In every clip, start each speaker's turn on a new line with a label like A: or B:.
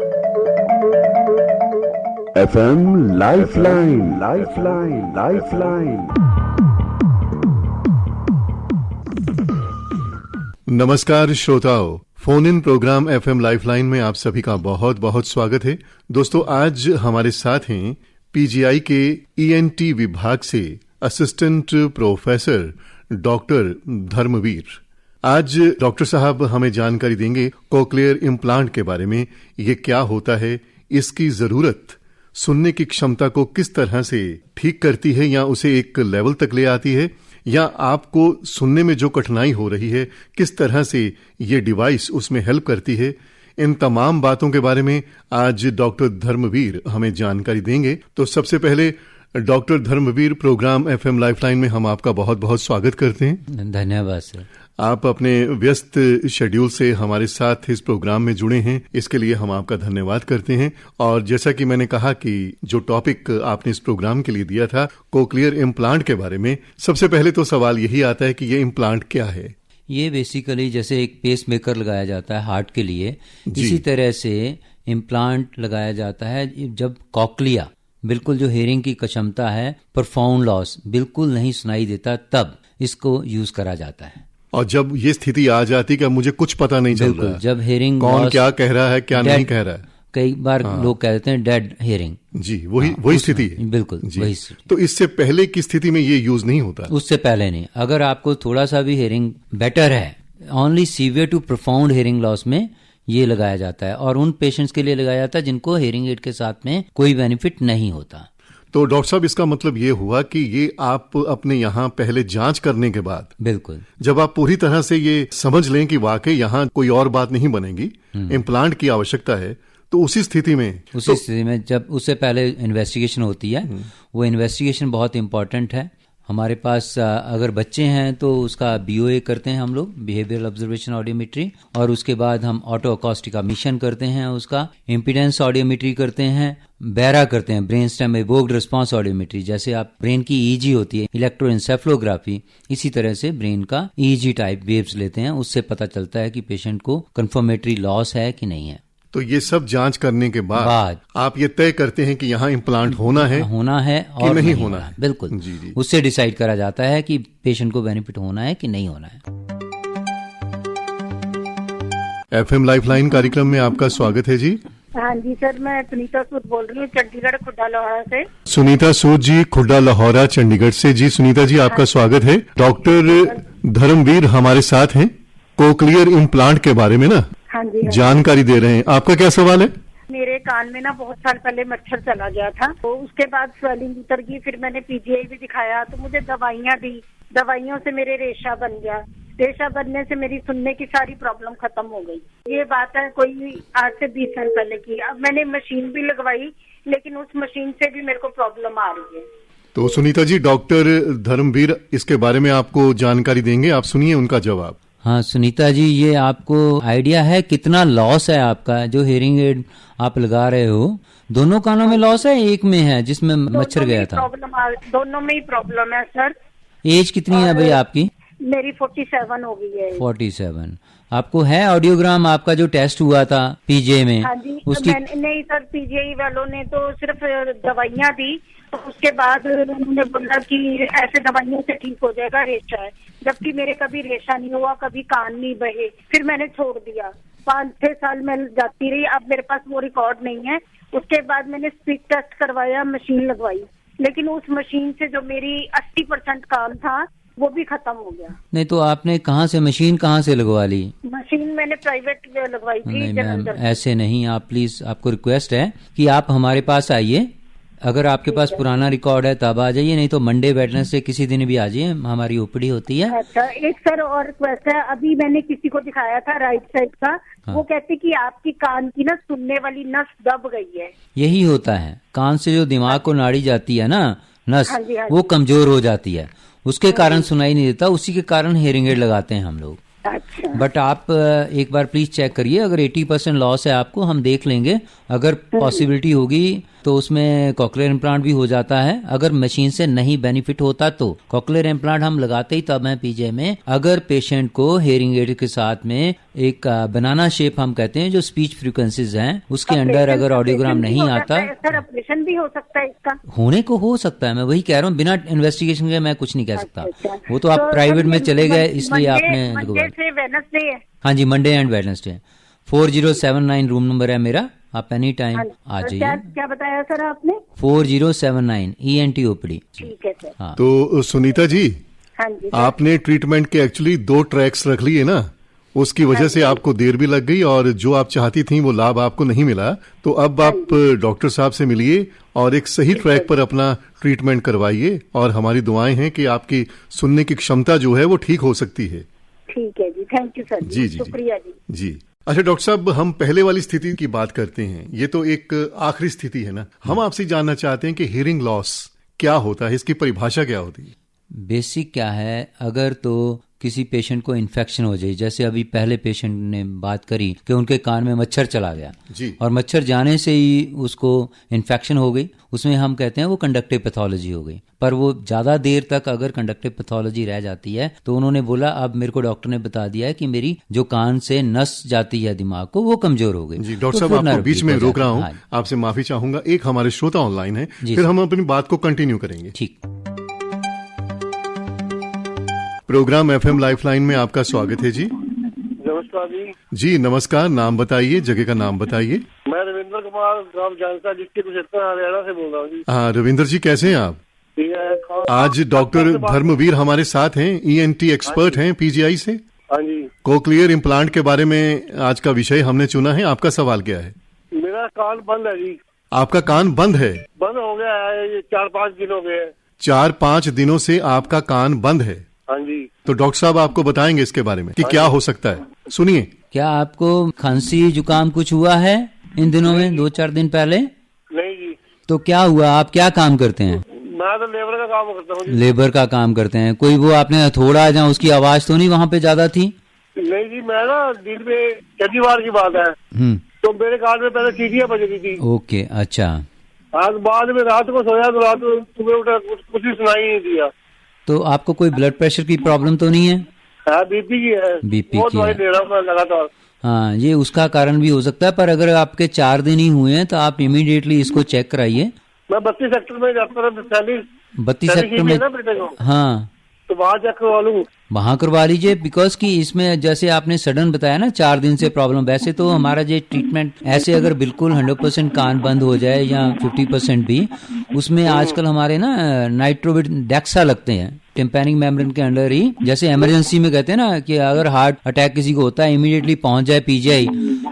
A: FM lifeline, lifeline, lifeline.
B: नमस्कार श्रोताओं, phone in program FM lifeline में आप सभी का बहुत बहुत स्वागत है। दोस्तों, आज हमारे साथ हैं PGI के ENT विभाग से असिस्टेंट प्रोफेसर डॉक्टर धर्मवीर। आज डॉक्टर साहब हमें जानकारी देंगे कोक्लियर इम्प्लांट के बारे में। ये क्या होता है, इसकी जरूरत सुनने की क्षमता को किस तरह से ठीक करती है या उसे एक लेवल तक ले आती है, या आपको सुनने में जो कठिनाई हो रही है किस तरह से ये डिवाइस उसमें हेल्प करती है। इन तमाम बातों के बारे में आज डॉक्टर धर्मवीर हमें जानकारी देंगे। तो सबसे पहले doctor Dharamvir, program FM lifeline में हम आपका बहुत बहुत स्वागत करते हैं।
C: धन्यवाद सर। आप
B: अपने व्यस्त शेड्यूल से हमारे साथ इस प्रोग्राम में जुड़े हैं, इसके लिए हम आपका धन्यवाद करते हैं। और जैसा कि मैंने कहा कि जो टॉपिक आपने इस प्रोग्राम के लिए दिया था कोक्लियर इम्प्लांट के बारे में, सबसे पहले तो सवाल यही आता है कि ये इम्प्लांट क्या है।
C: ये बेसिकली जैसे एक पेस मेकर लगाया जाता है हार्ट के लिए, इसी तरह से इम्प्लांट लगाया जाता है जब कॉक्लिया, बिल्कुल जो हेयरिंग की क्षमता है, प्रोफाउंड लॉस, बिल्कुल नहीं सुनाई देता, तब इसको यूज करा जाता है।
B: और जब ये स्थिति आ जाती कि मुझे कुछ पता नहीं चल रहा है,
C: जब हेयरिंग
B: कौन क्या कह रहा है क्या नहीं कह रहा है,
C: कई बार लोग कहते हैं डेड हेयरिंग,
B: जी वही स्थिति है।
C: बिल्कुल वही स्थिति।
B: तो इससे पहले की स्थिति में ये यूज नहीं होता?
C: उससे पहले नहीं। अगर आपको थोड़ा सा भी हेयरिंग बेटर है, only severe to profound hearing loss में ये लगाया जाता है, और उन पेशेंट्स के लिए लगाया जाता है जिनको हेयरिंग एड के साथ में कोई बेनिफिट नहीं होता।
B: तो डॉक्टर साहब, इसका मतलब ये हुआ कि ये आप अपने यहाँ पहले जांच करने के बाद,
C: बिल्कुल,
B: जब आप पूरी तरह से ये समझ लें कि वाकई यहाँ कोई और बात नहीं बनेगी, इम्प्लांट की आवश्यकता है, तो उसी स्थिति में
C: जब उससे पहले इन्वेस्टिगेशन होती है, वो इन्वेस्टिगेशन बहुत इंपॉर्टेंट है। हमारे पास अगर बच्चे हैं तो उसका BOA करते हैं हम लोग, बिहेवियरल ऑब्जर्वेशन ऑडियोमेट्री, और उसके बाद हम ऑटो अकॉस्टिक मिशन करते हैं, उसका इम्पीडेंस ऑडियोमेट्री करते हैं, बैरा करते हैं, brain stem evoked response audiometry, जैसे आप ब्रेन की EEG होती है, इलेक्ट्रोएन्सेफलोग्राफी, इसी तरह से ब्रेन का EEG टाइप वेव्स लेते हैं। उससे पता चलता है कि पेशेंट को कंफर्मेटरी लॉस है कि नहीं है।
B: तो ये सब जांच करने के बाद आप ये तय करते हैं कि यहाँ इम्प्लांट होना है और नहीं होना है।
C: बिल्कुल जी। उससे डिसाइड करा जाता है कि पेशेंट को बेनिफिट होना है कि नहीं होना है।
B: FM लाइफलाइन कार्यक्रम में आपका स्वागत है जी।
D: हाँ जी सर, मैं सुनीता सूद बोल रही हूँ, चंडीगढ़ खुड्डा लाहौरा से।
B: सुनीता सूद जी, खुड्डा लाहौरा, चंडीगढ़ से। जी सुनीता जी, आपका स्वागत है। डॉक्टर धर्मवीर हमारे साथ हैं, कोक्लियर इम्प्लांट के बारे में ना
D: हाँ जी
B: जानकारी दे रहे हैं। आपका क्या सवाल है?
D: मेरे कान में ना बहुत साल पहले मच्छर चला गया था, तो उसके बाद स्वेलिंग उतर गई। फिर मैंने PGI भी दिखाया, तो मुझे दवाइयाँ दी, दवाइयों से मेरे रेशा बन गया। रेशा बनने से मेरी सुनने की सारी प्रॉब्लम खत्म हो गई। ये बात है कोई 8 से 20 साल पहले की। अब मैंने मशीन भी लगवाई, लेकिन उस मशीन से भी मेरे को प्रॉब्लम आ रही है।
B: तो सुनीता जी, डॉक्टर धर्मवीर इसके बारे में आपको जानकारी देंगे, आप सुनिए उनका जवाब।
C: हाँ सुनीता जी, ये आपको आइडिया है कितना लॉस है आपका? जो हेयरिंग एड आप लगा रहे हो, दोनों कानों में लॉस है, एक में है जिसमें मच्छर गया था?
D: दोनों में ही प्रॉब्लम है सर।
C: एज कितनी है भाई आपकी?
D: मेरी 47 हो गई है।
C: 47। आपको है ऑडियोग्राम, आपका जो टेस्ट हुआ था PGI में?
D: हाँ जी,
C: उसकी
D: नहीं सर, PGI वालों ने तो सिर्फ दवाइयाँ दी, तो उसके बाद उन्होंने बोला कि ऐसे दवाइयों से ठीक हो जाएगा, रेशा है। जबकि मेरे कभी रेशा नहीं हुआ, कभी कान नहीं बहे। फिर मैंने छोड़ दिया। 5-6 साल मैं जाती रही, अब मेरे पास वो रिकॉर्ड नहीं है। उसके बाद मैंने स्पीड टेस्ट करवाया, मशीन लगवाई, लेकिन उस मशीन से जो मेरी 80% काम था वो भी खत्म हो गया।
C: नहीं तो आपने मशीन कहाँ से लगवा ली?
D: मशीन मैंने प्राइवेट लगवाई थी।
C: नहीं मैम, ऐसे नहीं। आप प्लीज, आपको रिक्वेस्ट है कि आप हमारे पास आइए। अगर आपके पास पुराना रिकॉर्ड है तब आ जाइए, नहीं तो मंडे वेडनेसडे किसी दिन भी आ जाइए, हमारी OPD होती है।
D: अच्छा, एक सर और रिक्वेस्ट है। अभी मैंने किसी को दिखाया था राइट साइड का, वो कहते कि आपकी कान की ना सुनने वाली नस दब गई है।
C: यही होता है, कान से जो दिमाग को नाड़ी जाती है ना नस, वो कमजोर हो जाती है, उसके कारण सुनाई नहीं देता। उसी के कारण हेयरिंग एड लगाते हैं हम लोग।
D: अच्छा।
C: बट आप एक बार प्लीज चेक करिए, अगर 80% लॉस है आपको, हम देख लेंगे। अगर पॉसिबिलिटी होगी तो उसमें कॉकलियर इम्प्लांट भी हो जाता है। अगर मशीन से नहीं बेनिफिट होता तो कॉकलियर इम्प्लांट हम लगाते ही तब हैं पीजीआई में, अगर पेशेंट को हेयरिंग एड के साथ में एक बनाना शेप हम कहते हैं जो स्पीच फ्रीक्वेंसीज हैं उसके अंडर अगर ऑडियोग्राम नहीं आता।
D: सर ऑपरेशन भी हो सकता है इसका?
C: होने को हो सकता है, मैं वही कह रहा हूँ, बिना इन्वेस्टिगेशन के मैं कुछ नहीं कह सकता। वो तो आप प्राइवेट में चले गए इसलिए आपने।
D: मंडे से वेडनेसडे है?
C: हाँ जी, Monday and Wednesday. 4079 room number है मेरा, आप एनी टाइम आ जाइए।
D: क्या बताया सर आपने?
C: 4079 ENT OPD।
D: ठीक है सर।
C: हाँ।
B: तो सुनीता जी,
D: हाँ जी सर।
B: आपने ट्रीटमेंट के एक्चुअली 2 ट्रैक्स रख लिए ना, उसकी वजह से आपको देर भी लग गई और जो आप चाहती थी वो लाभ आपको नहीं मिला। तो अब आप डॉक्टर साहब से मिलिए और एक सही ट्रैक पर अपना ट्रीटमेंट करवाइए, और हमारी दुआएं हैं कि आपकी सुनने की क्षमता जो है वो ठीक हो सकती है।
D: ठीक है जी, थैंक यू सर।
B: जी जी
D: शुक्रिया जी।
B: जी। अच्छा डॉक्टर साहब, हम पहले वाली स्थिति की बात करते हैं, ये तो एक आखिरी स्थिति है ना। हम आपसे जानना चाहते हैं कि हियरिंग लॉस क्या होता है, इसकी परिभाषा क्या होती है?
C: बेसिक क्या है, अगर तो किसी पेशेंट को इन्फेक्शन हो जाए, जैसे अभी पहले पेशेंट ने बात करी कि उनके कान में मच्छर चला गया
B: जी,
C: और मच्छर जाने से ही उसको इन्फेक्शन हो गई, उसमें हम कहते हैं वो कंडक्टिव पैथोलॉजी हो गई। पर वो ज़्यादा देर तक अगर कंडक्टिव पैथोलॉजी रह जाती है तो उन्होंने बोला, अब मेरे को डॉक्टर ने बता दिया है कि मेरी जो कान से नस जाती है दिमाग को वो कमजोर हो गई।
B: जी डॉक्टर साहब, आपको बीच में रोक रहा हूँ, आपसे माफी चाहूंगा। एक हमारे श्रोता ऑनलाइन है, फिर हम अपनी बात को कंटिन्यू करेंगे।
C: ठीक।
B: प्रोग्राम FM लाइफलाइन में आपका स्वागत है जी।
E: नमस्कार जी।
B: जी नमस्कार, नाम बताइए, जगह का नाम बताइए।
E: मैं रविंद्र कुमार, ग्राम जानसा, डिस्ट्रिक्ट कुरुक्षेत्र, हरियाणा से बोल रहा हूँ जी।
B: हाँ रविंद्र जी, कैसे हैं आप?
E: ठीक है।
B: आज डॉक्टर धर्मवीर हमारे साथ हैं, ENT एक्सपर्ट हैं PGI से।
E: हाँ जी।
B: कोक्लियर इम्प्लांट के बारे में आज का विषय हमने चुना है। आपका सवाल क्या है?
E: मेरा कान बंद है जी।
B: आपका कान बंद है?
E: बंद हो गया है, ये 4-5 दिन हो गए।
B: 4-5 दिनों से आपका कान बंद है?
E: हाँ जी।
B: तो डॉक्टर साहब आपको बताएंगे इसके बारे में कि क्या हो सकता है। सुनिए।
C: क्या आपको खांसी जुकाम कुछ हुआ है इन दिनों में, 2-4 दिन पहले?
E: नहीं जी।
C: तो क्या हुआ, आप क्या काम करते हैं?
E: मैं तो लेबर का काम करता हूँ।
C: लेबर का काम करते हैं। कोई वो आपने हथौड़ा या उसकी आवाज तो नहीं वहाँ पे ज्यादा थी?
E: नहीं जी, मैं ना दिन में शनिवार की बात है, तो मेरे कान में पहले चीटियां बज रही थी।
C: ओके, अच्छा।
E: आज बाद में रात को सोया तो रात सुबह उठा कुछ भी सुनाई नहीं दिया।
C: तो आपको कोई ब्लड प्रेशर की प्रॉब्लम तो नहीं है?
E: हाँ, BP की है।
C: BP
E: वो
C: की
E: दवाई
C: है।
E: ले रहा हूँ मैं लगातार।
C: हाँ, ये उसका कारण भी हो सकता है, पर अगर आपके 4 दिन ही हुए हैं तो आप इमीडिएटली इसको चेक कराइए।
E: मैं 32 सेक्टर में जाता हूँ,
C: 32 सेक्टर में?
E: ना बेटे को,
C: हाँ,
E: तो वहाँ चेक करवा लूँ।
C: वहाँ करवा लीजिए, बिकॉज कि इसमें जैसे आपने सडन बताया ना 4 दिन से प्रॉब्लम, वैसे तो हमारा ये ट्रीटमेंट ऐसे अगर बिल्कुल 100% कान बंद हो जाए या 50% भी, उसमें आजकल हमारे ना नाइट्रोबिट डेक्सा लगते हैं टिम्पैनिक मेम्ब्रेन के अंदर ही। जैसे इमरजेंसी में कहते हैं ना कि अगर हार्ट अटैक किसी को होता है, इमीडिएटली पहुंच जाए PGI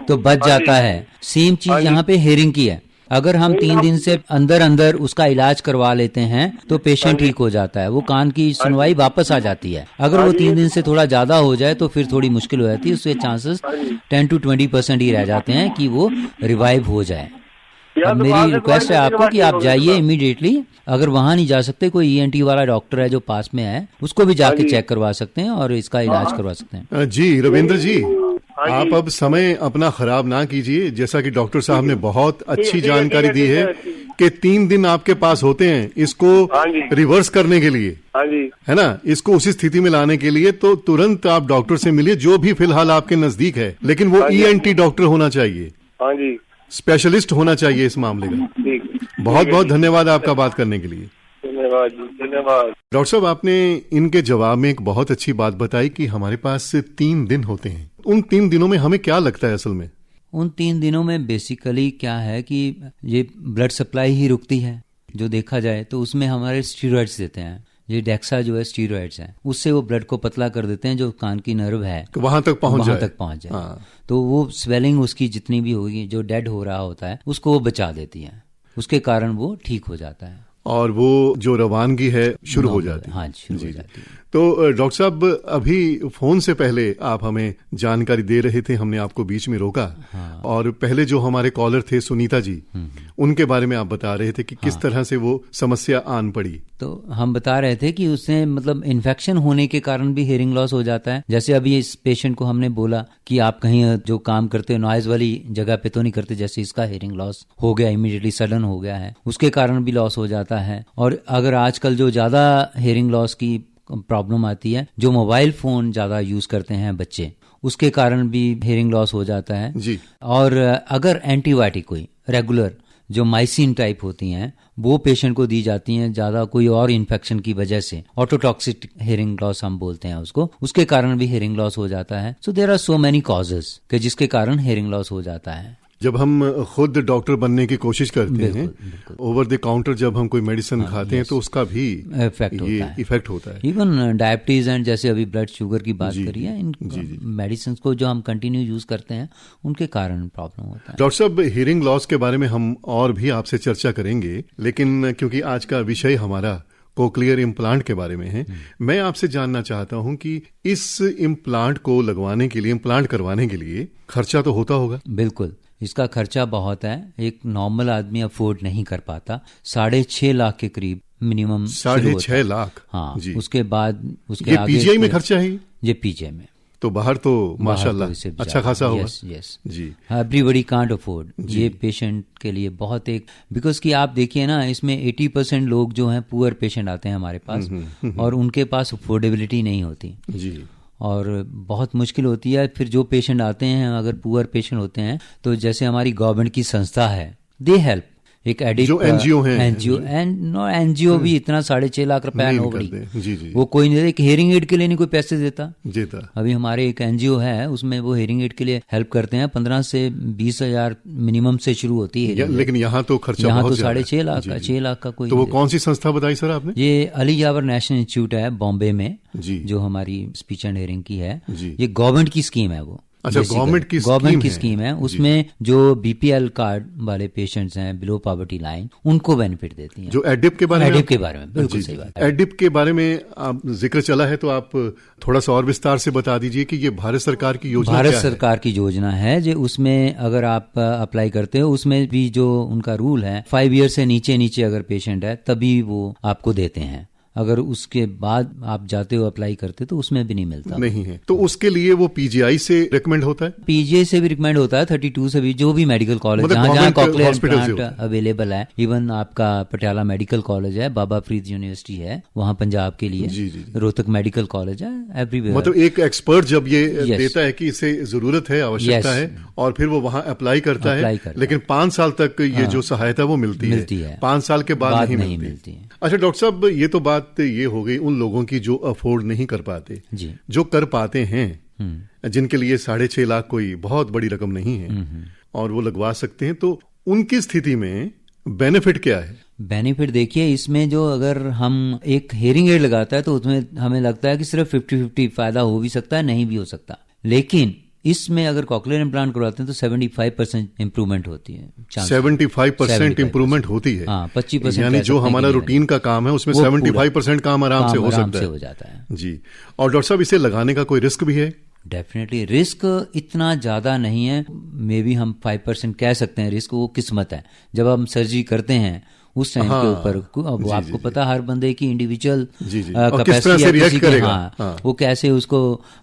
C: तो बच जाता है। सेम चीज यहाँ पे हेयरिंग की है। अगर हम 3 दिन से अंदर अंदर उसका इलाज करवा लेते हैं तो पेशेंट ठीक हो जाता है, वो कान की सुनवाई वापस आ जाती है। अगर वो 3 दिन से थोड़ा ज्यादा हो जाए तो फिर थोड़ी मुश्किल हो जाती है, उसके चांसेस 10 to 20% ही रह जाते हैं कि वो रिवाइव हो जाए। अब मेरी रिक्वेस्ट है आपको कि आप जाइए इमीडिएटली। अगर वहां नहीं जा सकते, कोई ENT वाला डॉक्टर है जो पास में है, उसको भी जाके चेक करवा सकते हैं और इसका इलाज करवा सकते हैं।
B: जी रविंद्र जी, आप अब समय अपना खराब ना कीजिए। जैसा कि डॉक्टर साहब ने बहुत अच्छी जानकारी दी है कि 3 दिन आपके पास होते हैं इसको रिवर्स करने के लिए, है ना, इसको उसी स्थिति में लाने के लिए। तो तुरंत आप डॉक्टर से मिलिए जो भी फिलहाल आपके नजदीक है, लेकिन वो ENT डॉक्टर होना चाहिए, स्पेशलिस्ट होना चाहिए इस मामले का। बहुत बहुत धन्यवाद आपका बात करने के लिए।
E: धन्यवाद जी, धन्यवाद।
B: डॉक्टर साहब, आपने इनके जवाब में एक बहुत अच्छी बात बताई कि हमारे पास 3 दिन होते हैं। उन 3 दिनों में हमें क्या लगता है असल में?
C: उन 3 दिनों में बेसिकली क्या है कि ये ब्लड सप्लाई ही रुकती है जो देखा जाए, तो उसमें हमारे स्टीरॉइड्स देते हैं। ये डेक्सा जो है स्टीरॉइड्स है, उससे वो ब्लड को पतला कर देते हैं, जो कान की नर्व है
B: वहां तक पहुंच जाए।
C: हाँ। तो वो स्वेलिंग उसकी जितनी भी होगी, जो डेड हो रहा होता है, उसको वो बचा देती है, उसके कारण वो ठीक हो जाता है
B: और वो जो रवानगी है शुरू हो जाती है।
C: हाँ, शुरू हो जाती है।
B: तो डॉक्टर साहब, अभी फोन से पहले आप हमें जानकारी दे रहे थे, हमने आपको बीच में रोका।
C: हाँ।
B: और पहले जो हमारे कॉलर थे सुनीता जी, उनके बारे में आप बता रहे थे कि किस तरह से वो समस्या आन पड़ी।
C: तो हम बता रहे थे कि उससे मतलब इन्फेक्शन होने के कारण भी हियरिंग लॉस हो जाता है। जैसे अभी इस पेशेंट को हमने बोला कि आप कहीं जो काम करते हो नॉइज वाली जगह पे तो नहीं करते, जैसे इसका हियरिंग लॉस हो गया, इमीडिएटली सडन हो गया है, उसके कारण भी लॉस हो जाता है। और अगर आजकल जो ज्यादा हियरिंग लॉस की प्रॉब्लम आती है, जो मोबाइल फोन ज्यादा यूज करते हैं बच्चे, उसके कारण भी हियरिंग लॉस हो जाता है
B: जी।
C: और अगर एंटीबायोटिक कोई रेगुलर जो माइसिन टाइप होती हैं वो पेशेंट को दी जाती हैं ज्यादा कोई और इन्फेक्शन की वजह से, ऑटोटॉक्सिक हियरिंग लॉस हम बोलते हैं उसको, उसके कारण भी हियरिंग लॉस हो जाता है। So there are so many causes कि जिसके कारण हियरिंग लॉस हो जाता है।
B: जब हम खुद डॉक्टर बनने की कोशिश करते हैं, ओवर द काउंटर जब हम कोई मेडिसिन खाते हैं तो उसका भी इफेक्ट होता है।
C: इवन डायबिटीज एंड जैसे अभी ब्लड शुगर की बात करी है, इन मेडिसिन को जो हम कंटिन्यू यूज करते हैं उनके कारण प्रॉब्लम होता है।
B: डॉक्टर साहब, हियरिंग लॉस के बारे में हम और भी आपसे चर्चा करेंगे, लेकिन क्योंकि आज का विषय हमारा कोक्लियर इम्प्लांट के बारे में है, मैं आपसे जानना चाहता हूं कि इस इम्प्लांट को लगवाने के लिए, इम्प्लांट करवाने के लिए खर्चा तो होता होगा?
C: बिल्कुल, इसका खर्चा बहुत है, एक नॉर्मल आदमी अफोर्ड नहीं कर पाता। 6.5 लाख के करीब मिनिमम।
B: 6.5 लाख?
C: हाँ
B: जी।
C: उसके बाद उसके
B: ये
C: आगे
B: पीजीआई में खर्चा है? ये
C: पीजीआई में,
B: तो बाहर तो माशाल्लाह अच्छा खासा होगा।
C: Yes
B: ji.
C: Everybody can't afford, ये पेशेंट के लिए बहुत एक, बिकॉज कि आप देखिए ना, इसमें 80% लोग जो हैं पुअर पेशेंट आते हैं हमारे पास और उनके पास अफोर्डेबिलिटी नहीं होती जी, और बहुत मुश्किल होती है। फिर जो पेशेंट आते हैं अगर पुअर पेशेंट होते हैं तो जैसे हमारी गवर्नमेंट की संस्था है, दे हेल्प, एक
B: जो एनजीओ है,
C: एनजीओ भी इतना 6.5 लाख रुपया नौकरी, वो कोई नहीं, एक हियरिंग एड के लिए नहीं कोई पैसे देता। अभी हमारे एक एनजीओ है, उसमें वो हियरिंग एड के लिए हेल्प करते हैं, 15 से 20 हजार मिनिमम से शुरू होती है।
B: लेकिन यहाँ तो खर्चा,
C: यहाँ तो 6.5 लाख का, 6 लाख का कोई।
B: तो वो कौन सी संस्था बताई सर आपने?
C: ये अली यावर नेशनल इंस्टीट्यूट है बॉम्बे में, जो हमारी स्पीच एंड हियरिंग की है। ये गवर्नमेंट की स्कीम है वो।
B: अच्छा, गवर्नमेंट की स्कीम है।
C: उसमें जो बीपीएल कार्ड वाले पेशेंट्स हैं, बिलो पॉवर्टी लाइन, उनको बेनिफिट देती है।
B: जो एडिप के बारे में,
C: एडिप के बारे में बिल्कुल सही बात।
B: एडिप के बारे में आप जिक्र चला है तो आप थोड़ा सा और विस्तार से बता दीजिए कि ये भारत सरकार की योजना,
C: भारत सरकार की योजना है जो, उसमें अगर आप अप्लाई करते हो, उसमें भी जो उनका रूल है 5 ईयर से नीचे अगर पेशेंट है तभी वो आपको देते हैं। अगर उसके बाद आप जाते हो अप्लाई करते तो उसमें भी नहीं मिलता,
B: नहीं है। तो उसके लिए वो पीजीआई से रिकमेंड होता है?
C: पीजीआई से भी रिकमेंड होता है, 32 से भी, जो भी मेडिकल कॉलेज जहाँ कॉक्लियर इम्प्लांट अवेलेबल है। इवन आपका पटियाला मेडिकल कॉलेज है, बाबा फरीद यूनिवर्सिटी है वहाँ पंजाब के लिए, रोहतक मेडिकल कॉलेज है, एवरीवेयर।
B: मतलब एक एक्सपर्ट जब ये देता है कि इसे जरूरत है, आवश्यकता है, और फिर वो वहाँ अप्लाई करता है, लेकिन 5 साल तक ये जो सहायता वो मिलती है, 5 साल के बाद नहीं मिलती। अच्छा डॉक्टर साहब, ये तो बात ये हो गई उन लोगों की जो अफोर्ड नहीं कर पाते जी। जो कर पाते हैं, जिनके लिए 6.5 लाख कोई बहुत बड़ी रकम नहीं है और वो लगवा सकते हैं, तो उनकी स्थिति में बेनिफिट क्या है?
C: बेनिफिट देखिए, इसमें जो अगर हम एक हियरिंग एड लगाता है तो उसमें हमें लगता है कि सिर्फ 50-50 फायदा हो भी सकता है, नहीं भी हो सकता, लेकिन इसमें अगर कॉक्लियर इम्प्लांट करवाते हैं तो 75% इंप्रूवमेंट होती है।
B: 75% इंप्रूवमेंट होती है।
C: हाँ, 25%,
B: यानी जो हमारा रूटीन का काम है उसमें 75% काम आराम से हो
C: जाता है
B: जी। और डॉक्टर साहब, इसे लगाने का कोई रिस्क भी है?
C: डेफिनेटली रिस्क इतना ज्यादा नहीं है, मे बी हम 5% कह सकते हैं रिस्क। वो किस्मत है, जब हम सर्जरी करते हैं उस टाइम के ऊपर, अब वो आपको पता हर बंदे की इंडिविजुअल कैपेसिटी है, वो कैसे उसको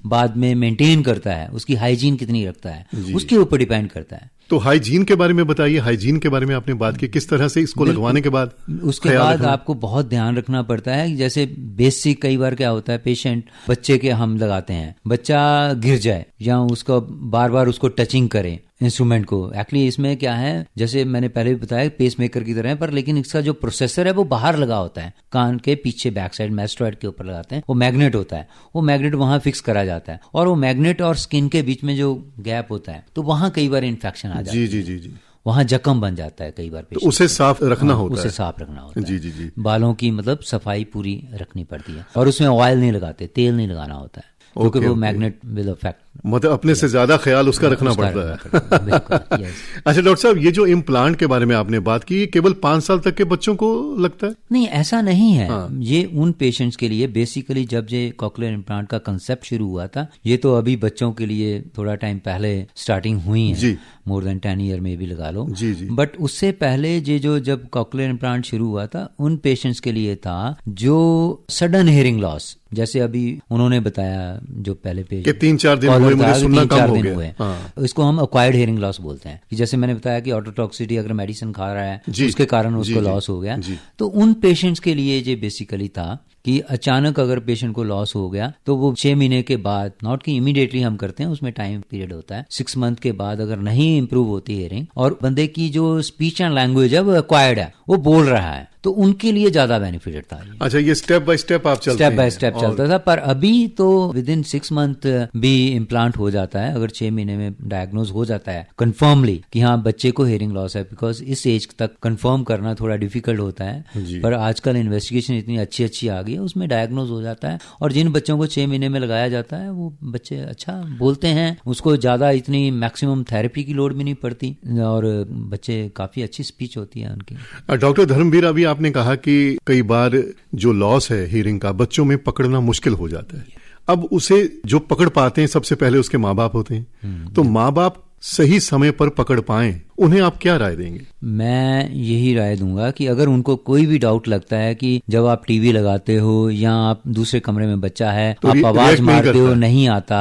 C: बाद में मेंटेन करता है, उसकी हाइजीन कितनी रखता है, उसके ऊपर डिपेंड करता है।
B: तो हाइजीन के बारे में बताइए, हाइजीन के बारे में आपने बात की, किस तरह से इसको लगवाने के बाद
C: उसके बाद आपको बहुत ध्यान रखना पड़ता है। जैसे बेसिक कई बार क्या होता है, पेशेंट बच्चे के हम लगाते हैं, बच्चा गिर जाए या उसको बार बार उसको टचिंग करें इंस्ट्रूमेंट को। एक्चुअली इसमें क्या है, जैसे मैंने पहले भी बताया, पेसमेकर की तरह है, पर लेकिन इसका जो प्रोसेसर है वो बाहर लगा होता है, कान के पीछे बैक साइड मैस्टोइड के ऊपर लगाते हैं। वो मैग्नेट होता है, वो मैग्नेट वहां फिक्स करा जाता है, और वो मैग्नेट और स्किन के बीच में जो गैप होता है तो वहां कई बार इन्फेक्शन आ जाता है। जी। वहां जख्म बन जाता है कई बार,
B: तो उसे साफ रखना होता है।
C: उसे साफ रखना होता है।
B: जी।
C: बालों की मतलब सफाई पूरी रखनी पड़ती है, और उसमें ऑयल नहीं लगाते, तेल नहीं लगाना होता है, क्योंकि वो मैग्नेट विल अफेक्ट
B: मतलब अपने से ज्यादा ख्याल उसका रखना पड़ता है।
C: बिल्कुल, yes.
B: अच्छा डॉक्टर साहब, ये जो इम्प्लांट के बारे में आपने बात की, ये केवल 5 साल तक के बच्चों को लगता है?
C: नहीं, ऐसा नहीं है।
B: हाँ।
C: ये उन पेशेंट्स के लिए बेसिकली, जब ये कॉकलियर इम्प्लांट का कंसेप्ट शुरू हुआ था, ये तो अभी बच्चों के लिए थोड़ा टाइम पहले स्टार्टिंग हुई है, मोर देन 10 ईयर में भी लगा लो
B: जी जी।
C: बट उससे पहले ये जो जब कॉकलियर इम्प्लांट शुरू हुआ था, उन पेशेंट्स के लिए था जो सडन हियरिंग लॉस, जैसे अभी उन्होंने बताया जो पहले पेशेंट
B: 3-4 दिन हुए, मुझे सुनना कम हो गया।
C: हाँ। इसको हम अक्वायर्ड हियरिंग लॉस बोलते हैं, कि जैसे मैंने बताया कि ऑटोटॉक्सिटी अगर मेडिसिन खा रहा है उसके कारण उसको लॉस हो गया, तो उन पेशेंट्स के लिए ये बेसिकली था कि अचानक अगर पेशेंट को लॉस हो गया तो वो 6 महीने के बाद, नॉट कि इमीडिएटली हम करते हैं, उसमें टाइम पीरियड होता है, 6 मंथ के बाद अगर नहीं इंप्रूव होती हियरिंग और बंदे की जो स्पीच एंड लैंग्वेज है वो एक्वायर्ड है, वो बोल रहा है, तो उनके लिए ज्यादा बेनिफिटेड था।
B: अच्छा, ये स्टेप बाय स्टेप आप चलते हैं?
C: स्टेप बाय स्टेप चलता था, पर अभी तो विद इन 6 मंथ भी इम्प्लांट हो जाता है, अगर 6 महीने में डायग्नोज हो जाता है कंफर्मली कि हाँ बच्चे को हियरिंग लॉस है, बिकॉज इस एज तक कंफर्म करना थोड़ा डिफिकल्ट होता है, पर आजकल इन्वेस्टिगेशन इतनी अच्छी आ गई है, उसमें डायग्नोज हो जाता है। और जिन बच्चों को 6 महीने में लगाया जाता है वो बच्चे अच्छा बोलते हैं, उसको ज्यादा इतनी मैक्सिमम थेरेपी की लोड भी नहीं पड़ती और बच्चे काफी अच्छी स्पीच होती है उनकी।
B: डॉक्टर धर्मवीर, अभी आपने कहा कि कई बार जो लॉस है हियरिंग का बच्चों में पकड़ना मुश्किल हो जाता है। अब उसे जो पकड़ पाते हैं सबसे पहले उसके माँ बाप होते हैं, तो माँ बाप सही समय पर पकड़ पाएं, उन्हें आप क्या राय देंगे?
C: मैं यही राय दूंगा कि अगर उनको कोई भी डाउट लगता है कि जब आप टीवी लगाते हो या आप दूसरे कमरे में बच्चा है तो आप आवाज मारते हो, नहीं आता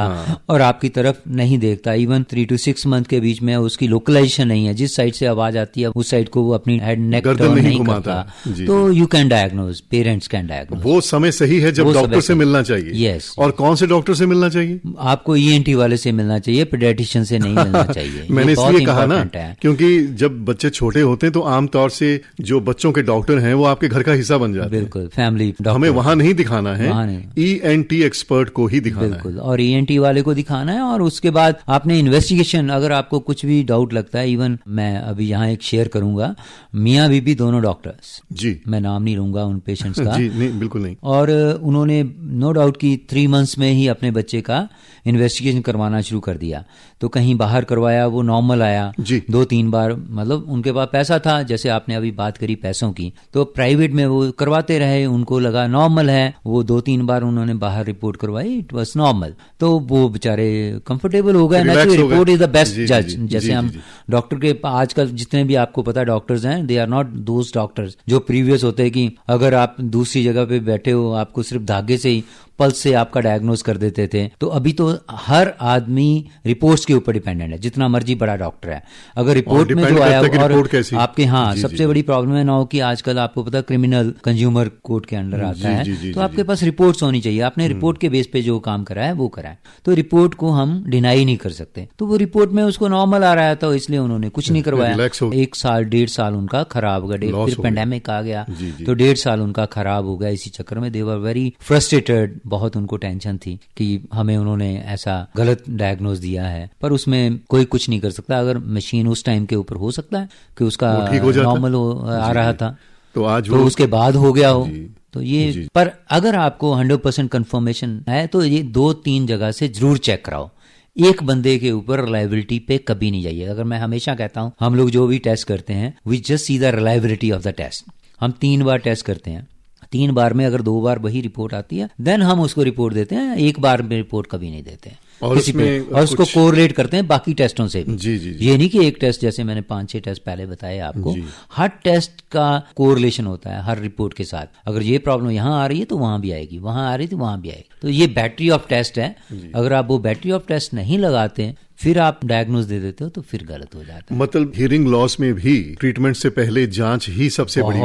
C: और आपकी तरफ नहीं देखता, इवन 3 to 6 मंथ के बीच में उसकी लोकलाइजेशन नहीं है, जिस साइड से आवाज आती है उस साइड को वो अपनी हेड नेक टर्न नहीं करता, तो you can diagnose, parents can diagnose.
B: वो समय सही है जब डॉक्टर से मिलना चाहिए।
C: यस।
B: और कौन से डॉक्टर से मिलना चाहिए?
C: आपको ENT वाले से मिलना चाहिए, पीडियाट्रिशियन से नहीं मिलना चाहिए।
B: मैंने इसलिए कहा ना, क्योंकि जब बच्चे छोटे होते हैं तो आमतौर से जो बच्चों के डॉक्टर हैं वो आपके घर का हिस्सा बन जाते हैं।
C: बिल्कुल, फैमिली डॉक्टर। हमें
B: वहां नहीं दिखाना है, ENT एक्सपर्ट को ही दिखाना है।
C: बिल्कुल, और ENT वाले को दिखाना है। और उसके बाद आपने इन्वेस्टिगेशन, अगर आपको कुछ भी डाउट लगता है, इवन मैं अभी यहाँ एक शेयर करूंगा, मियाँ बीबी दोनों डॉक्टर्स जी, मैं नाम नहीं लूंगा उन पेशेंट्स का
B: जी, नहीं, बिल्कुल नहीं,
C: और उन्होंने नो डाउट की 3 मंथ्स में ही अपने बच्चे का इन्वेस्टिगेशन करवाना शुरू कर दिया। तो कहीं बाहर करवाया, वो नॉर्मल आया, 2-3 बार, मतलब उनके पास पैसा था, जैसे आपने अभी बात करी पैसों की, तो प्राइवेट में वो करवाते रहे, उनको लगा नॉर्मल है, वो 2-3 बार उन्होंने बाहर रिपोर्ट करवाई, इट वाज नॉर्मल, तो वो बेचारे कंफर्टेबल हो गए। Natural report is the best जज। जैसे हम डॉक्टर के आजकल जितने भी आपको पता डॉक्टर्स हैं, they are not those doctors जो प्रीवियस होते हैं कि अगर आप दूसरी जगह पे बैठे हो, आपको सिर्फ धागे से ही, पल्स से आपका डायग्नोज कर देते थे। तो अभी तो हर आदमी रिपोर्ट्स के ऊपर डिपेंडेंट है, जितना मर्जी बड़ा डॉक्टर है, अगर रिपोर्ट में जो आया और आपके सबसे बड़ी प्रॉब्लम है ना हो कि आजकल आपको पता क्रिमिनल कंज्यूमर कोर्ट के अंडर आता है, तो आपके पास रिपोर्ट्स होनी चाहिए। आपने रिपोर्ट के बेस पे जो काम करा है वो करा है, तो रिपोर्ट को हम डिनाई नहीं कर सकते। तो वो रिपोर्ट में उसको नॉर्मल आ रहा था, इसलिए उन्होंने कुछ नहीं करवाया। 1 साल 1.5 साल उनका खराब हो गया, फिर पेंडेमिक आ गया, तो 1.5 साल उनका खराब हो गया। इसी चक्कर में दे वर वेरी फ्रस्ट्रेटेड, बहुत उनको टेंशन थी कि हमें उन्होंने ऐसा गलत डायग्नोज दिया है, पर उसमें कोई कुछ नहीं कर सकता। अगर मशीन उस टाइम के ऊपर हो सकता है कि उसका नॉर्मल आ रहा था, तो आज तो उसके बाद हो गया हो, तो ये पर अगर आपको 100% कंफर्मेशन है तो ये 2-3 जगह से जरूर चेक कराओ। एक बंदे के ऊपर रिलायबिलिटी पे कभी नहीं जाइए। अगर मैं हमेशा कहता हूं, हम लोग जो भी टेस्ट करते हैं, we just see the reliability of the test. हम 3 बार टेस्ट करते हैं, 3 बार में अगर 2 बार वही रिपोर्ट आती है, देन हम उसको रिपोर्ट देते हैं, 1 बार में रिपोर्ट कभी नहीं देते हैं
B: और
C: उसको कोरिलेट करते हैं बाकी टेस्टों से भी।
B: जी।
C: ये नहीं कि एक टेस्ट, जैसे मैंने 5-6 टेस्ट पहले बताए आपको, हर टेस्ट का कोरिलेशन होता है हर रिपोर्ट के साथ। अगर ये प्रॉब्लम यहाँ आ रही है तो वहां भी आएगी, वहां आ रही तो वहां भी आएगी। तो ये बैटरी ऑफ टेस्ट है। अगर आप वो बैटरी ऑफ टेस्ट नहीं लगाते फिर आप डायग्नोज दे देते हो तो फिर गलत हो जाता है।
B: मतलब हियरिंग लॉस में भी ट्रीटमेंट से पहले जांच ही सबसे बड़ी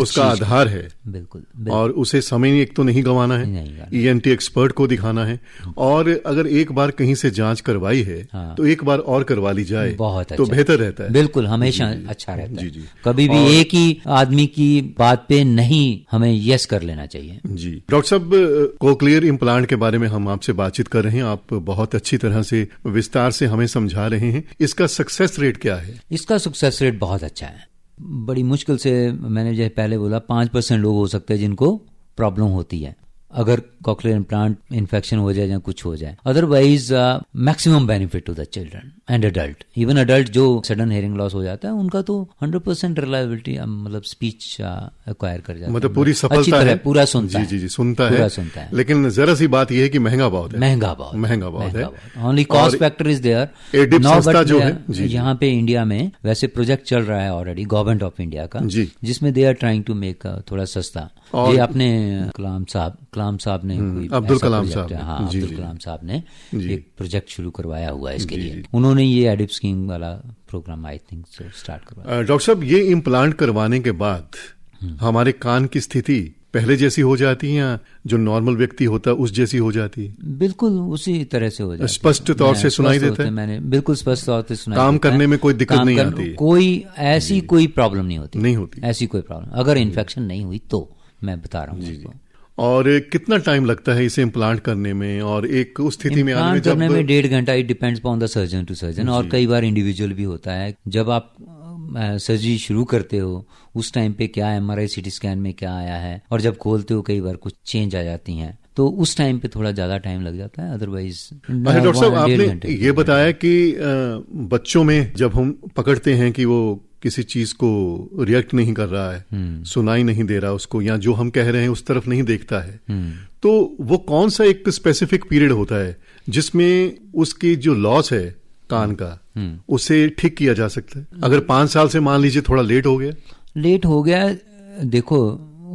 B: उसका आधार है।
C: बिल्कुल। और
B: उसे समय एक तो नहीं गंवाना है, ENT एक्सपर्ट को दिखाना है, और अगर एक बार कहीं से जांच करवाई है तो एक बार और करवा ली जाए, बहुत तो बेहतर रहता है।
C: बिल्कुल, हमेशा अच्छा रहता है। कभी भी एक ही आदमी की बात पे नहीं हमें यस कर लेना चाहिए।
B: जी डॉक्टर साहब, कोक्लियर इम्प्लांट के बारे में हम आपसे बातचीत कर रहे हैं, आप बहुत अच्छी तरह से विस्तार से हमें समझा रहे हैं। इसका सक्सेस रेट क्या है?
C: इसका सक्सेस रेट बहुत अच्छा है। बड़ी मुश्किल से, मैंने जैसे पहले बोला, 5% लोग हो सकते हैं जिनको प्रॉब्लम होती है, अगर कॉकलियर इम्प्लांट इन्फेक्शन हो जाए या कुछ हो जाए। Otherwise maximum benefit to the children and adult. Even adult जो सडन हेयरिंग लॉस हो जाता है उनका तो 100% रिलायबिलिटी, मतलब स्पीच एक्वायर कर जाता है,
B: मतलब पूरी सफलता है,
C: पूरा सुनता है।
B: जी सुनता
C: पूरा
B: है,
C: सुनता है।
B: लेकिन जरा सी बात यह है कि महंगा बहुत है,
C: महंगा बहुत है। Only cost factor is there.
B: ADIP संस्था जो है
C: यहाँ पे इंडिया में वैसे प्रोजेक्ट चल रहा है ऑलरेडी गवर्नमेंट ऑफ इंडिया का, जिसमें they are trying to make थोड़ा सस्ता। ये अपने कलाम साहब ने
B: अब्दुल कलाम साहब,
C: हाँ अब्दुल कलाम साहब ने एक प्रोजेक्ट शुरू करवाया हुआ है इसके लिए। उन्होंने ये एडिप स्कीम वाला प्रोग्राम आई थिंक स्टार्ट करवाया।
B: डॉक्टर साहब, ये इम्प्लांट करवाने के बाद हमारे कान की स्थिति पहले जैसी हो जाती है या जो नॉर्मल व्यक्ति होता है उस जैसी हो जाती है?
C: बिल्कुल उसी तरह से हो जाती है।
B: स्पष्ट तौर से सुनाई देता है?
C: मैंने बिल्कुल स्पष्ट तौर से सुनाई
B: काम करने में कोई दिक्कत नहीं आती?
C: कोई ऐसी कोई प्रॉब्लम नहीं होती
B: ऐसी
C: कोई प्रॉब्लम, अगर इन्फेक्शन नहीं हुई तो मैं बता रहा हूँ।
B: और कितना टाइम लगता है इसे इम्प्लांट करने में और एक उस स्थिति में आने में?
C: करने में 1.5 घंटा, it depends on the surgeon to surgeon, और कई बार इंडिविजुअल भी होता है। जब आप सर्जरी शुरू करते हो उस टाइम पे क्या एमआरआई सीटी स्कैन में क्या आया है, और जब खोलते हो कई बार कुछ चेंज आ जाती हैं, तो उस टाइम पे थोड़ा ज्यादा टाइम लग जाता है। अदरवाइज
B: डॉक्टर साहब, आपने ये बताया कि बच्चों में जब हम पकड़ते हैं कि वो किसी चीज को रिएक्ट नहीं कर रहा है, सुनाई नहीं दे रहा उसको, या जो हम कह रहे हैं उस तरफ नहीं देखता है, तो वो कौन सा एक स्पेसिफिक पीरियड होता है जिसमें उसकी जो लॉस है कान का उसे ठीक किया जा सकता है? अगर 5 साल से मान लीजिए थोड़ा लेट हो गया, देखो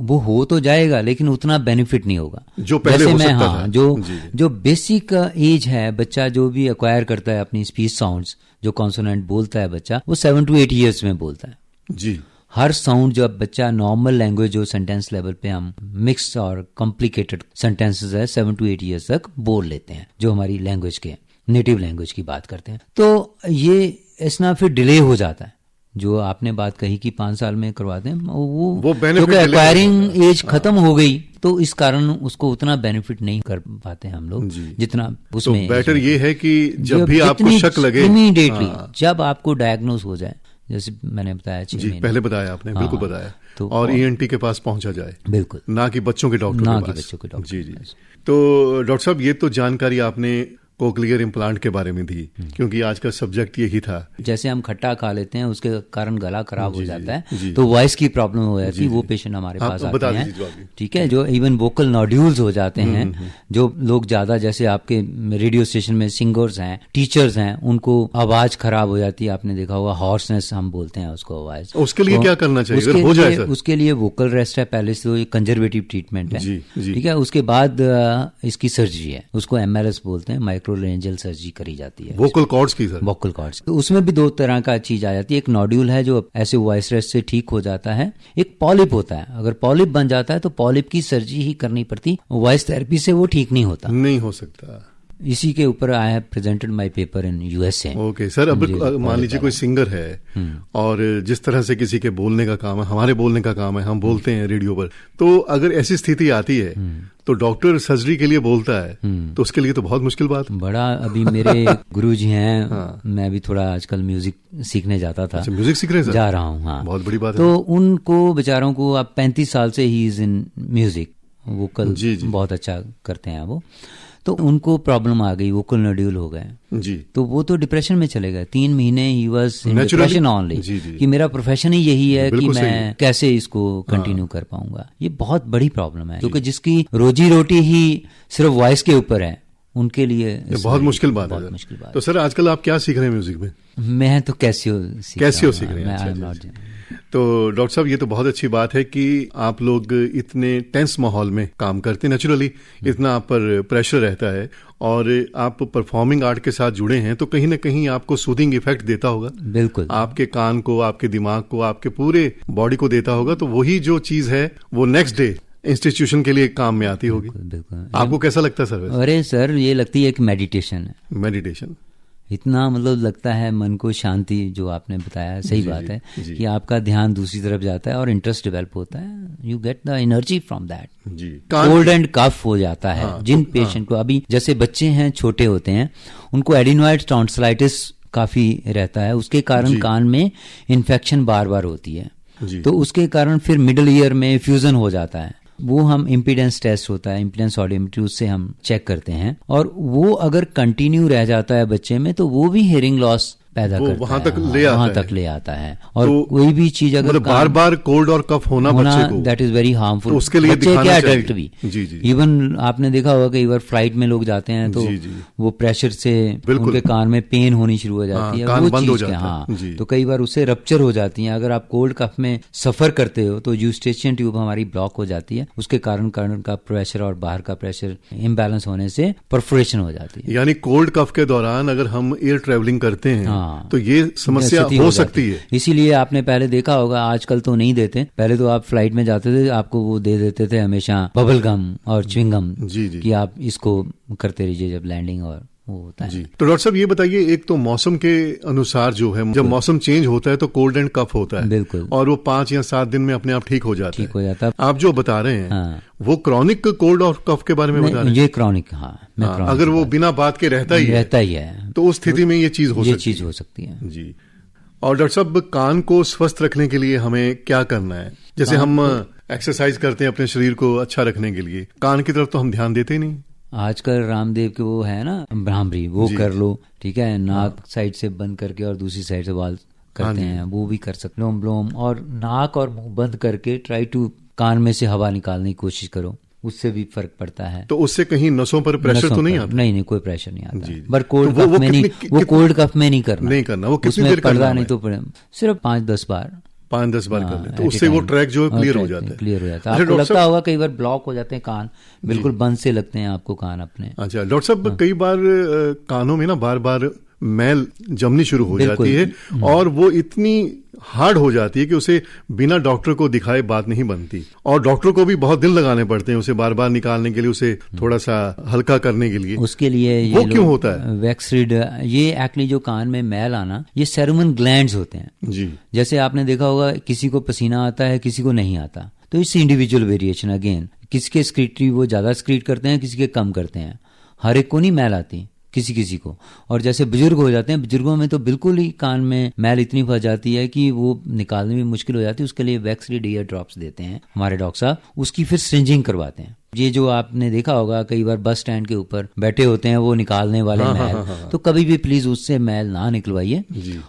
C: वो हो तो जाएगा लेकिन उतना बेनिफिट नहीं होगा
B: जो पहले हो सकता था।
C: जो बेसिक एज है, बच्चा जो भी एक्वायर करता है अपनी स्पीच साउंड्स, जो कॉन्सोनेंट बोलता है बच्चा, वो 7 to 8 ईयर्स में बोलता है
B: जी।
C: हर साउंड जब बच्चा नॉर्मल लैंग्वेज जो सेंटेंस लेवल पे हम मिक्स और कॉम्प्लिकेटेड सेंटेंसेस है 7 to 8 ईयर्स तक बोल लेते हैं, जो हमारी लैंग्वेज के नेटिव लैंग्वेज की बात करते हैं। तो ये इसना फिर डिले हो जाता है। जो आपने बात कही कि 5 साल में करवाते हैं, वो क्योंकि एक्वायरिंग एज खत्म हो गई, तो इस कारण उसको उतना बेनिफिट नहीं कर पाते हम लोग जितना उसमें।
B: तो बेटर ये है कि जब भी आपको शक लगे
C: इमीडिएटली, जब आपको डायग्नोज हो जाए, जैसे मैंने बताया
B: जी, पहले बताया आपने, बिल्कुल बताया, तो और ENT के पास पहुंचा जाए,
C: बिल्कुल,
B: ना कि बच्चों के डॉक्टर के पास। जी। तो डॉक्टर साहब, ये तो जानकारी आपने कोक्लियर इम्प्लांट के बारे में दी, क्योंकि आज का सब्जेक्ट यही था।
C: जैसे हम खट्टा खा लेते हैं उसके कारण गला खराब हो जाता है, तो वॉइस की प्रॉब्लम हो जाती है, वो पेशेंट हमारे पास आते हैं, ठीक है। जो इवन वोकल नोड्यूल्स हो जाते हैं, जो लोग ज्यादा, जैसे आपके रेडियो स्टेशन में सिंगर्स हैं, टीचर्स हैं, उनको आवाज खराब हो जाती है, आपने देखा होगा, हॉर्सनेस हम बोलते हैं उसको आवाज।
B: उसके लिए क्या करना चाहिए अगर हो जाए?
C: उसके लिए वोकल रेस्ट है पहले से, ये कंजर्वेटिव ट्रीटमेंट है, ठीक है। उसके बाद इसकी सर्जरी है, उसको MLS बोलते हैं, माइक्रोलेंजियल सर्जरी करी जाती है
B: वोकल कॉर्ड्स की।
C: वोकल कॉर्ड्स, तो उसमें भी 2 तरह का चीज आ जाती है। एक नोड्यूल है जो ऐसे वॉइस रेस्ट से ठीक हो जाता है, एक पॉलिप होता है। अगर पॉलिप बन जाता है तो पॉलिप की सर्जरी ही करनी पड़ती, वॉइस थेरेपी से वो ठीक नहीं होता,
B: नहीं हो सकता।
C: इसी के ऊपर I have presented my paper in USA।
B: Okay sir, अब मान लीजिए कोई सिंगर है और जिस तरह से किसी के बोलने का काम है, हमारे बोलने का काम है, हम बोलते हैं रेडियो पर, तो अगर ऐसी स्थिति आती है तो डॉक्टर सर्जरी के लिए बोलता है, तो उसके लिए तो बहुत मुश्किल बात है।
C: बड़ा, अभी मेरे गुरुजी हैं, मैं भी थोड़ा आजकल म्यूजिक सीखने जाता था।
B: अच्छा, म्यूजिक सीख रहे हैं?
C: जा रहा हूँ, हाँ, बहुत
B: बड़ी बात है।
C: तो उनको बेचारों को अब 35 साल से he is in music, vocal बहुत अच्छा करते हैं वो, तो उनको प्रॉब्लम आ गई, वोकल नोड्यूल हो गए
B: जी,
C: तो वो तो डिप्रेशन में चले गए। 3 महीने he was in depression only, कि मेरा प्रोफेशन ही यही है कि मैं कैसे इसको कंटिन्यू कर पाऊंगा। ये बहुत बड़ी प्रॉब्लम है, क्योंकि जिसकी रोजी रोटी ही सिर्फ वॉइस के ऊपर है, उनके लिए
B: बहुत मुश्किल बात है। तो सर, आजकल आप क्या सीख रहे हैं म्यूजिक में?
C: मैं तो कैसियो
B: सीख रहे हैं। तो डॉक्टर साहब, ये तो बहुत अच्छी बात है कि आप लोग इतने टेंस माहौल में काम करते हैं, नेचुरली इतना आप पर प्रेशर रहता है, और आप परफॉर्मिंग आर्ट के साथ जुड़े हैं, तो कहीं ना कहीं आपको सूदिंग इफेक्ट देता होगा।
C: बिल्कुल,
B: आपके कान को, आपके दिमाग को, आपके पूरे बॉडी को देता होगा। तो वही जो चीज है वो नेक्स्ट डे इंस्टीट्यूशन के लिए काम में आती होगी।
C: बिल्कुल।
B: आपको कैसा लगता है सर?
C: अरे सर, ये लगती है एक मेडिटेशन है।
B: मेडिटेशन
C: इतना मतलब लगता है मन को शांति, जो आपने बताया सही बात है कि आपका ध्यान दूसरी तरफ जाता है और इंटरेस्ट डेवलप होता है, you get the energy from that. Cold and cough हो जाता है जिन पेशेंट को, अभी जैसे बच्चे हैं, छोटे होते हैं, उनको एडिनोइड टॉन्सिलाइटिस काफी रहता है, उसके कारण कान में इन्फेक्शन बार बार होती है, तो उसके कारण फिर मिडिल ईयर में फ्यूजन हो जाता है, वो हम इम्पीडेंस टेस्ट होता है, इम्पीडेंस ऑडियोमेट्री, उससे हम चेक करते हैं, और वो अगर कंटिन्यू रह जाता है बच्चे में तो वो भी हियरिंग लॉस पैदा करता है, वहां तक ले आता है। और तो कोई भी चीज अगर
B: मतलब बार बार कोल्ड और कफ होना बच्चे को,
C: दैट इज वेरी हार्मफुल,
B: तो उसके लिए
C: बच्चे क्या एडल्ट भी। इवन आपने देखा होगा कई बार फ्लाइट में लोग जाते हैं तो वो प्रेशर से उनके कान में पेन होनी शुरू हो जाती है, वो चीज क्या, हाँ, तो कई बार उससे रप्चर हो जाती है। अगर आप कोल्ड कफ में सफर करते हो तो यूस्टेशियन ट्यूब हमारी ब्लॉक हो जाती है, उसके कारण का प्रेशर और बाहर का प्रेशर इम्बैलेंस होने से परफोरेशन हो जाती है।
B: यानी कोल्ड कफ के दौरान अगर हम एयर ट्रेवलिंग करते हैं तो ये समस्या हो सकती है।
C: इसीलिए आपने पहले देखा होगा, आजकल तो नहीं देते, पहले तो आप फ्लाइट में जाते थे आपको वो दे देते थे हमेशा बबल गम और च्युइंगम कि आप इसको करते रहिए जब लैंडिंग और वो होता है।
B: जी। तो डॉक्टर साहब ये बताइए, एक तो मौसम के अनुसार जो है, जब मौसम चेंज होता है तो कोल्ड एंड कफ होता है,
C: बिल्कुल,
B: और वो 5 या 7 दिन में अपने आप ठीक हो जाता
C: है।
B: आप जो बता रहे हैं वो क्रॉनिक कोल्ड और कफ के बारे में बता रहे हैं?
C: ये क्रॉनिक,
B: अगर वो बिना बात के रहता ही है तो उस स्थिति में ये चीज हो सकती है। जी। और डॉक्टर साहब, कान को स्वस्थ रखने के लिए हमें क्या करना है? जैसे हम एक्सरसाइज करते हैं अपने शरीर को अच्छा रखने के लिए, कान की तरफ तो हम ध्यान देते ही नहीं।
C: आजकल रामदेव के वो है ना भ्रामरी, वो कर लो, ठीक है, नाक साइड से बंद करके और दूसरी साइड से बाल करते हैं, वो भी कर सकते, लोम ब्लोम, और नाक और मुंह बंद करके ट्राई टू कान में से हवा निकालने की कोशिश करो, उससे भी फर्क पड़ता है।
B: तो उससे कहीं नसों पर प्रेशर तो नहीं आता?
C: नहीं, कोई प्रेशर नहीं आता। बट कोल्ड कफ में नहीं, वो कोल्ड कफ में नहीं करना।
B: वो कितनी देर करना है?
C: नहीं तो सिर्फ 5-10 बार
B: कर ले तो उससे वो ट्रैक जो है क्लियर हो जाता है।
C: आपको लगता होगा कई बार ब्लॉक हो जाते हैं कान, बिल्कुल बंद से लगते हैं आपको कान अपने।
B: अच्छा डॉक्टर साहब, कई बार कानों में ना बार बार मैल जमनी शुरू हो जाती है और वो इतनी हार्ड हो जाती है कि उसे बिना डॉक्टर को दिखाए बात नहीं बनती, और डॉक्टर को भी बहुत दिन लगाने पड़ते हैं उसे बार बार निकालने के लिए, उसे थोड़ा सा हल्का करने के लिए।
C: उसके लिए
B: वो क्यों होता है?
C: वैक्स रीड, ये एक्चुअली जो कान में मैल आना, ये सेरेमन ग्लैंड्स होते हैं जी। जैसे आपने देखा होगा किसी को पसीना आता है, किसी को नहीं आता, तो इट्स इंडिविजुअल वेरिएशन। अगेन, किसी के स्क्रीटरी वो ज्यादा स्क्रीट करते हैं, किसी के कम करते हैं, हर एक को नहीं मैल आती, किसी को। और जैसे बुजुर्ग हो जाते हैं, बुजुर्गों में तो बिल्कुल ही कान में मैल इतनी फंस जाती है कि वो निकालने में मुश्किल हो जाती है। उसके लिए वैक्स रीड ईयर ड्रॉप्स देते हैं हमारे डॉक्टर साहब, उसकी फिर सिरिंजिंग करवाते हैं। ये जो आपने देखा होगा कई बार बस स्टैंड के ऊपर बैठे होते हैं वो निकालने वाले मैल, तो कभी भी प्लीज उससे मैल ना निकलवाइए।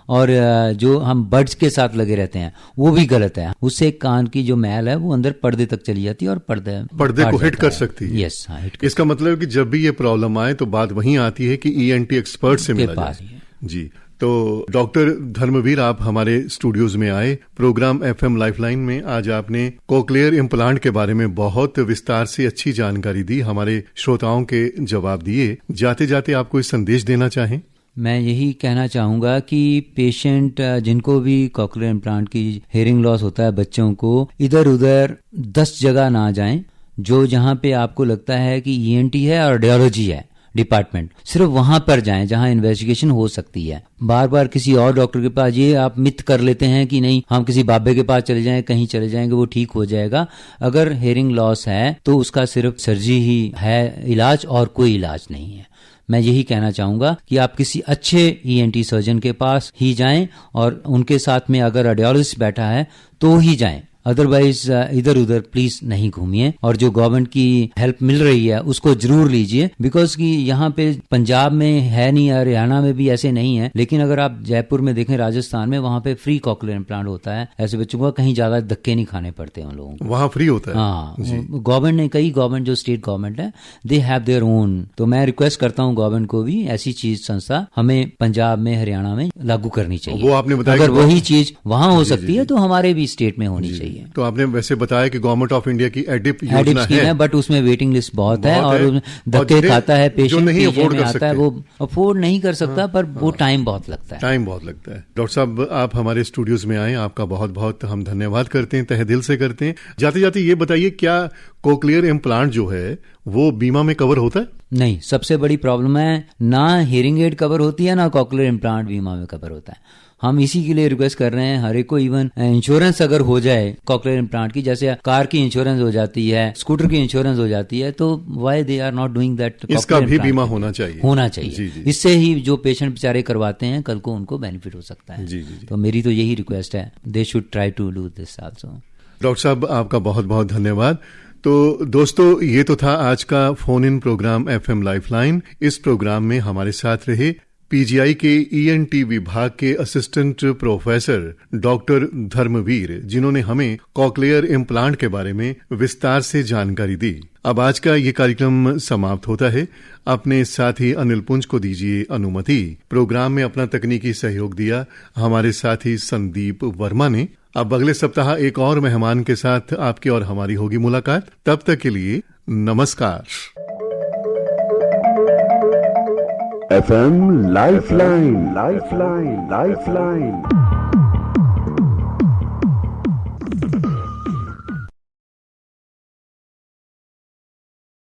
C: और जो हम बड्स के साथ लगे रहते हैं वो भी गलत है, उससे कान की जो मैल है वो अंदर पर्दे तक चली जाती है और पर्दे को हिट
B: कर सकती है।
C: यस, हाँ,
B: इसका मतलब कि जब भी ये प्रॉब्लम आए तो बात वहीं आती है कि ENT एक्सपर्ट से मिला जाए। जी। तो डॉक्टर धर्मवीर, आप हमारे स्टूडियोज में आए प्रोग्राम FM लाइफलाइन में। आज आपने कोक्लियर इम्प्लांट के बारे में बहुत विस्तार से अच्छी जानकारी दी, हमारे श्रोताओं के जवाब दिए। जाते जाते आप कोई संदेश देना चाहें?
C: मैं यही कहना चाहूंगा कि पेशेंट जिनको भी कोक्लियर इम्प्लांट की हियरिंग लॉस होता है, बच्चों को इधर उधर 10 जगह ना जाएं। जो जहां पे आपको लगता है कि ENT है और रेडियोलॉजी है डिपार्टमेंट, सिर्फ वहां पर जाएं जहां इन्वेस्टिगेशन हो सकती है। बार बार किसी और डॉक्टर के पास, ये आप मिथ कर लेते हैं कि नहीं हम किसी बाबे के पास चले जाएं, कहीं चले जाएंगे वो ठीक हो जाएगा। अगर हियरिंग लॉस है तो उसका सिर्फ सर्जरी ही है इलाज, और कोई इलाज नहीं है। मैं यही कहना चाहूंगा कि आप किसी अच्छे ENT सर्जन के पास ही जाएं, और उनके साथ में अगर रेडियोलॉजिस्ट बैठा है तो ही जाएं, अदरवाइज इधर उधर प्लीज नहीं घूमिए। और जो गवर्नमेंट की हेल्प मिल रही है उसको जरूर लीजिए, बिकॉज कि यहाँ पे पंजाब में है नहीं, हरियाणा में भी ऐसे नहीं है, लेकिन अगर आप जयपुर में देखें, राजस्थान में, वहाँ पे फ्री कोक्लियर इम्प्लांट होता है। ऐसे बच्चों को कहीं ज्यादा धक्के नहीं खाने पड़ते हैं उन लोगों को,
B: वहाँ फ्री होता है।
C: हाँ, गवर्नमेंट ने, कई गवर्नमेंट जो स्टेट गवर्नमेंट है, दे हैव देयर ओन। तो मैं रिक्वेस्ट करता हूँ गवर्नमेंट को भी ऐसी चीज संस्था हमें पंजाब में, हरियाणा में लागू करनी चाहिए।
B: वो आपने बताया,
C: अगर वही चीज वहाँ हो सकती है तो हमारे भी स्टेट में होनी चाहिए।
B: तो आपने वैसे बताया कि गवर्नमेंट ऑफ इंडिया की एडिप योजना है,
C: बट उसमें वेटिंग लिस्ट बहुत है और धक्के खाता है पेशेंट,
B: नहीं अफोर्ड कर सकता है,
C: वो अफोर्ड नहीं कर सकता, पर वो टाइम बहुत लगता है।
B: डॉक्टर साहब, आप हमारे स्टूडियोज में आए, आपका बहुत बहुत हम धन्यवाद करते हैं, तहे दिल से करते हैं। जाते जाते ये बताइए, क्या कोक्लियर इम्प्लांट जो है वो बीमा में कवर होता है?
C: नहीं, सबसे बड़ी प्रॉब्लम है, ना हियरिंग एड कवर होती है, ना कोक्लियर इम्प्लांट बीमा में कवर होता है। हम इसी के लिए रिक्वेस्ट कर रहे हैं हर एक को, इवन इंश्योरेंस अगर हो जाए कोक्लियर इम्प्लांट की, जैसे कार की इंश्योरेंस हो जाती है, स्कूटर की इंश्योरेंस हो जाती है, तो why they are not doing that?
B: इसका भी बीमा होना चाहिए।
C: जी। इससे ही जो पेशेंट बेचारे करवाते हैं, कल को उनको बेनिफिट हो सकता है। जी। तो मेरी तो यही रिक्वेस्ट है, they should try to do this also.
B: Doctor साहब, आपका बहुत बहुत धन्यवाद। तो दोस्तों, ये तो था आज का phone in programme FM Lifeline. इस प्रोग्राम में हमारे साथ रहे पीजीआई के ईएनटी विभाग के असिस्टेंट प्रोफेसर डॉक्टर धर्मवीर, जिन्होंने हमें कॉकलियर इम्प्लांट के बारे में विस्तार से जानकारी दी। अब आज का ये कार्यक्रम समाप्त होता है। अपने साथी अनिल पुंज को दीजिए अनुमति। प्रोग्राम में अपना तकनीकी सहयोग दिया हमारे साथी संदीप वर्मा ने। अब अगले सप्ताह एक और मेहमान के साथ आपकी और हमारी होगी मुलाकात। तब तक के लिए नमस्कार।
A: FM Lifeline, Lifeline, Lifeline.